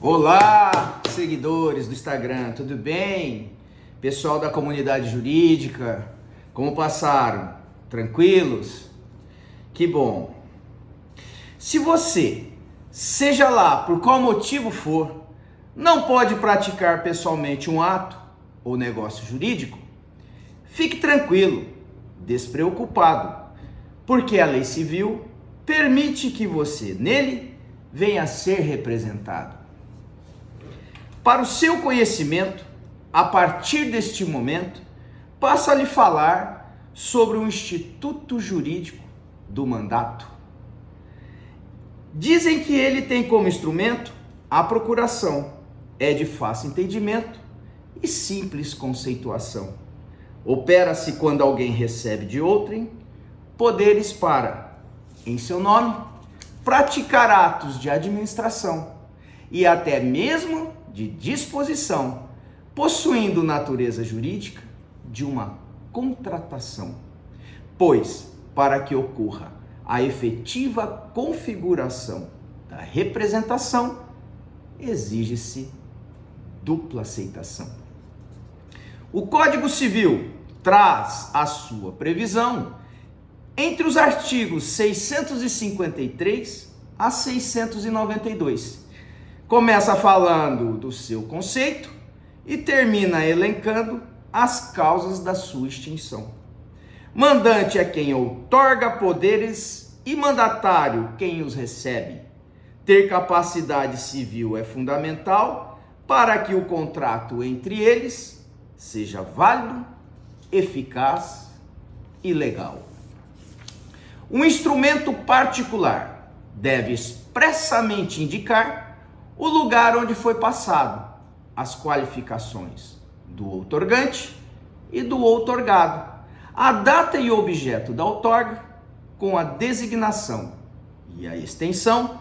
Olá, seguidores do Instagram, tudo bem? Pessoal da comunidade jurídica, como passaram? Tranquilos? Que bom! Se você, seja lá por qual motivo for, não pode praticar pessoalmente um ato ou negócio jurídico, fique tranquilo, despreocupado, porque a lei civil permite que você, nele, venha a ser representado. Para o seu conhecimento, a partir deste momento, passo a lhe falar sobre o Instituto Jurídico do Mandato. Dizem que ele tem como instrumento a procuração, é de fácil entendimento e simples conceituação. Opera-se quando alguém recebe de outrem poderes para, em seu nome, praticar atos de administração e até mesmo de disposição, possuindo natureza jurídica de uma contratação. Pois, para que ocorra a efetiva configuração da representação, exige-se dupla aceitação. O Código Civil traz a sua previsão entre os artigos 653 a 692. Começa falando do seu conceito e termina elencando as causas da sua extinção. Mandante é quem outorga poderes e mandatário quem os recebe. Ter capacidade civil é fundamental para que o contrato entre eles seja válido, eficaz e legal. Um instrumento particular deve expressamente indicar o lugar onde foi passado, as qualificações do outorgante e do outorgado, a data e objeto da outorga, com a designação e a extensão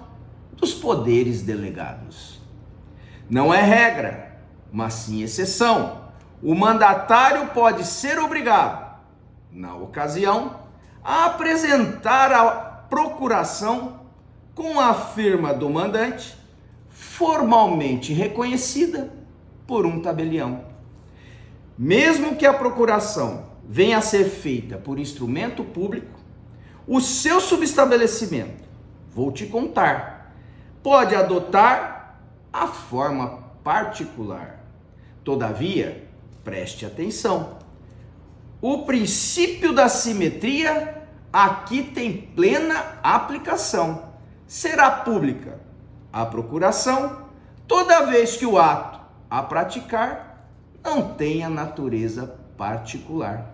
dos poderes delegados. Não é regra, mas sim exceção. O mandatário pode ser obrigado, na ocasião, a apresentar a procuração com a firma do mandante, formalmente reconhecida por um tabelião. Mesmo que a procuração venha a ser feita por instrumento público, o seu subestabelecimento, vou te contar, pode adotar a forma particular. Todavia, preste atenção, o princípio da simetria aqui tem plena aplicação. Será pública a procuração, toda vez que o ato a praticar não tenha natureza particular.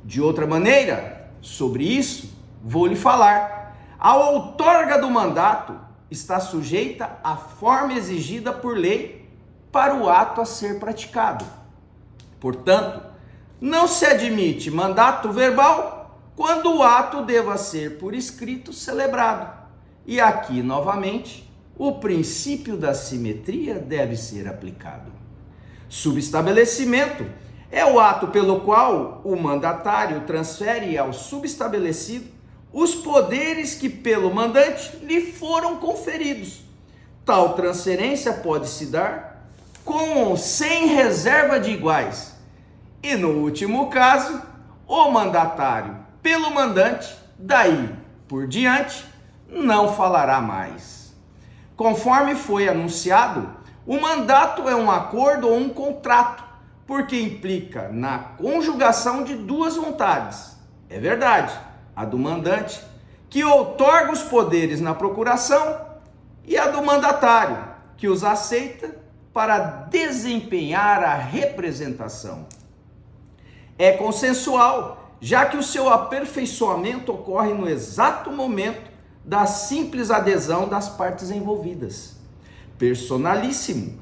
De outra maneira, sobre isso, vou lhe falar. A outorga do mandato está sujeita à forma exigida por lei para o ato a ser praticado. Portanto, não se admite mandato verbal quando o ato deva ser por escrito celebrado. E aqui, novamente, o princípio da simetria deve ser aplicado. Subestabelecimento é o ato pelo qual o mandatário transfere ao subestabelecido os poderes que pelo mandante lhe foram conferidos. Tal transferência pode se dar com ou sem reserva de iguais. E no último caso, o mandatário pelo mandante, daí por diante, não falará mais. Conforme foi anunciado, o mandato é um acordo ou um contrato, porque implica na conjugação de duas vontades. É verdade, a do mandante, que outorga os poderes na procuração, e a do mandatário, que os aceita para desempenhar a representação. É consensual, já que o seu aperfeiçoamento ocorre no exato momento da simples adesão das partes envolvidas. Personalíssimo,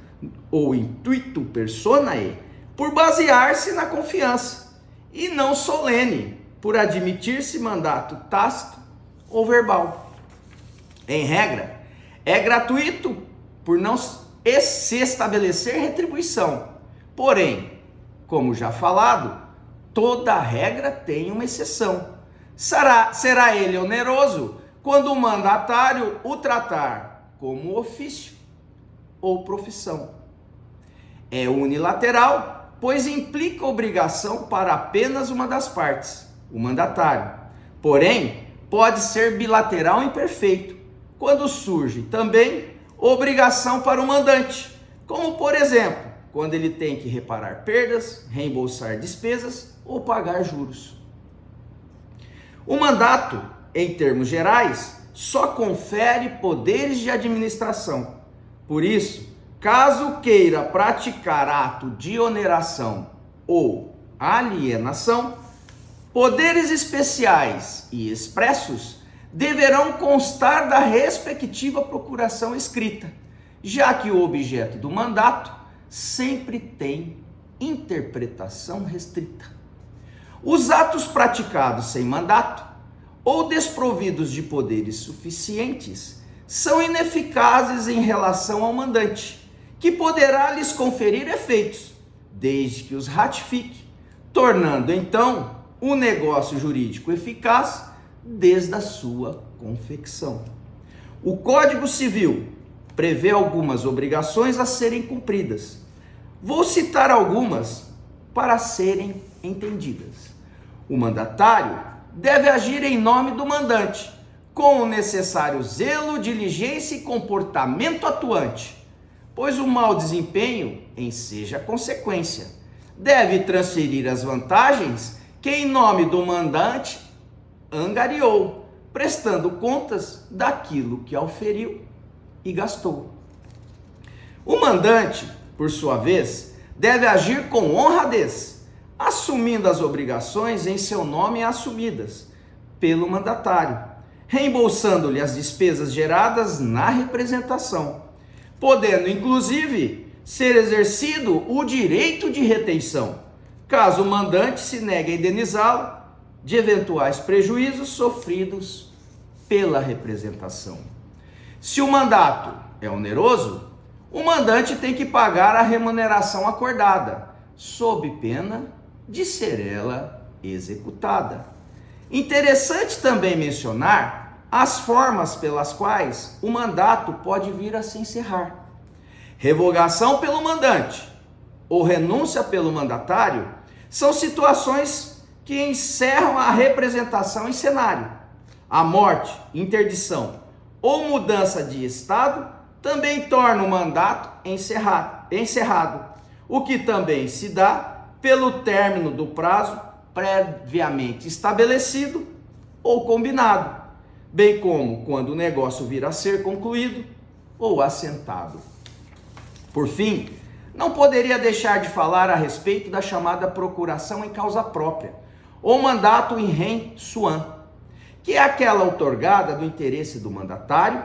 ou intuito personae, por basear-se na confiança, e não solene, por admitir-se mandato tácito ou verbal. Em regra, é gratuito por não se estabelecer retribuição. Porém, como já falado, toda regra tem uma exceção. Será ele oneroso quando o mandatário o tratar como ofício ou profissão. É unilateral, pois implica obrigação para apenas uma das partes, o mandatário. Porém, pode ser bilateral imperfeito, quando surge também obrigação para o mandante, como por exemplo, quando ele tem que reparar perdas, reembolsar despesas ou pagar juros. O mandato, em termos gerais, só confere poderes de administração. Por isso, caso queira praticar ato de oneração ou alienação, poderes especiais e expressos deverão constar da respectiva procuração escrita, já que o objeto do mandato sempre tem interpretação restrita. Os atos praticados sem mandato ou desprovidos de poderes suficientes são ineficazes em relação ao mandante, que poderá lhes conferir efeitos, desde que os ratifique, tornando então o negócio jurídico eficaz desde a sua confecção. O Código Civil prevê algumas obrigações a serem cumpridas. Vou citar algumas para serem entendidas. O mandatário deve agir em nome do mandante, com o necessário zelo, diligência e comportamento atuante, pois o mau desempenho enseja a consequência. Deve transferir as vantagens que em nome do mandante angariou, prestando contas daquilo que auferiu e gastou. O mandante, por sua vez, deve agir com honradez, assumindo as obrigações em seu nome assumidas pelo mandatário, reembolsando-lhe as despesas geradas na representação, podendo inclusive ser exercido o direito de retenção, caso o mandante se negue a indenizá-lo de eventuais prejuízos sofridos pela representação. Se o mandato é oneroso, o mandante tem que pagar a remuneração acordada, sob pena de ser ela executada. Interessante também mencionar as formas pelas quais o mandato pode vir a se encerrar. Revogação pelo mandante ou renúncia pelo mandatário são situações que encerram a representação em cenário. A morte, interdição ou mudança de estado também torna o mandato encerrado, o que também se dá pelo término do prazo previamente estabelecido ou combinado, bem como quando o negócio vir a ser concluído ou assentado. Por fim, não poderia deixar de falar a respeito da chamada procuração em causa própria, ou mandato in rem suam, que é aquela outorgada do interesse do mandatário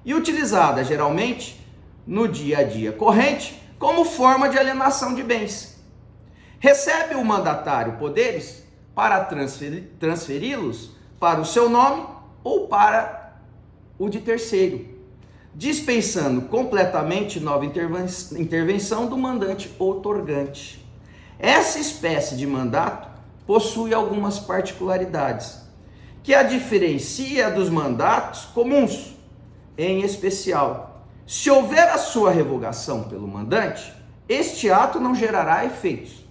e utilizada geralmente no dia a dia corrente como forma de alienação de bens. Recebe o mandatário poderes para transferi-los para o seu nome ou para o de terceiro, dispensando completamente nova intervenção do mandante outorgante. Essa espécie de mandato possui algumas particularidades que a diferencia dos mandatos comuns. Em especial, se houver a sua revogação pelo mandante, este ato não gerará efeitos.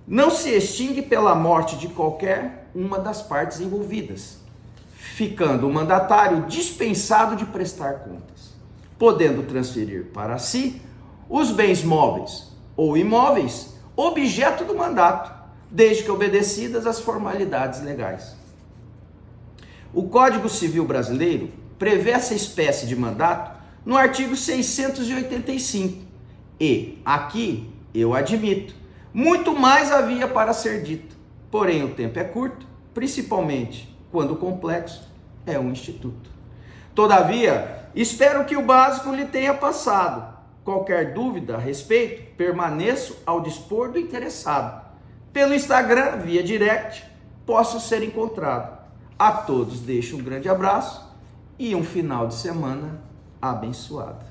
Não se extingue pela morte de qualquer uma das partes envolvidas, ficando o mandatário dispensado de prestar contas, podendo transferir para si os bens móveis ou imóveis, objeto do mandato, desde que obedecidas as formalidades legais. O Código Civil Brasileiro prevê essa espécie de mandato no artigo 685 e, aqui, eu admito, muito mais havia para ser dito, porém o tempo é curto, principalmente quando o complexo é um instituto. Todavia, espero que o básico lhe tenha passado. Qualquer dúvida a respeito, permaneço ao dispor do interessado. Pelo Instagram, via direct, posso ser encontrado. A todos deixo um grande abraço e um final de semana abençoado.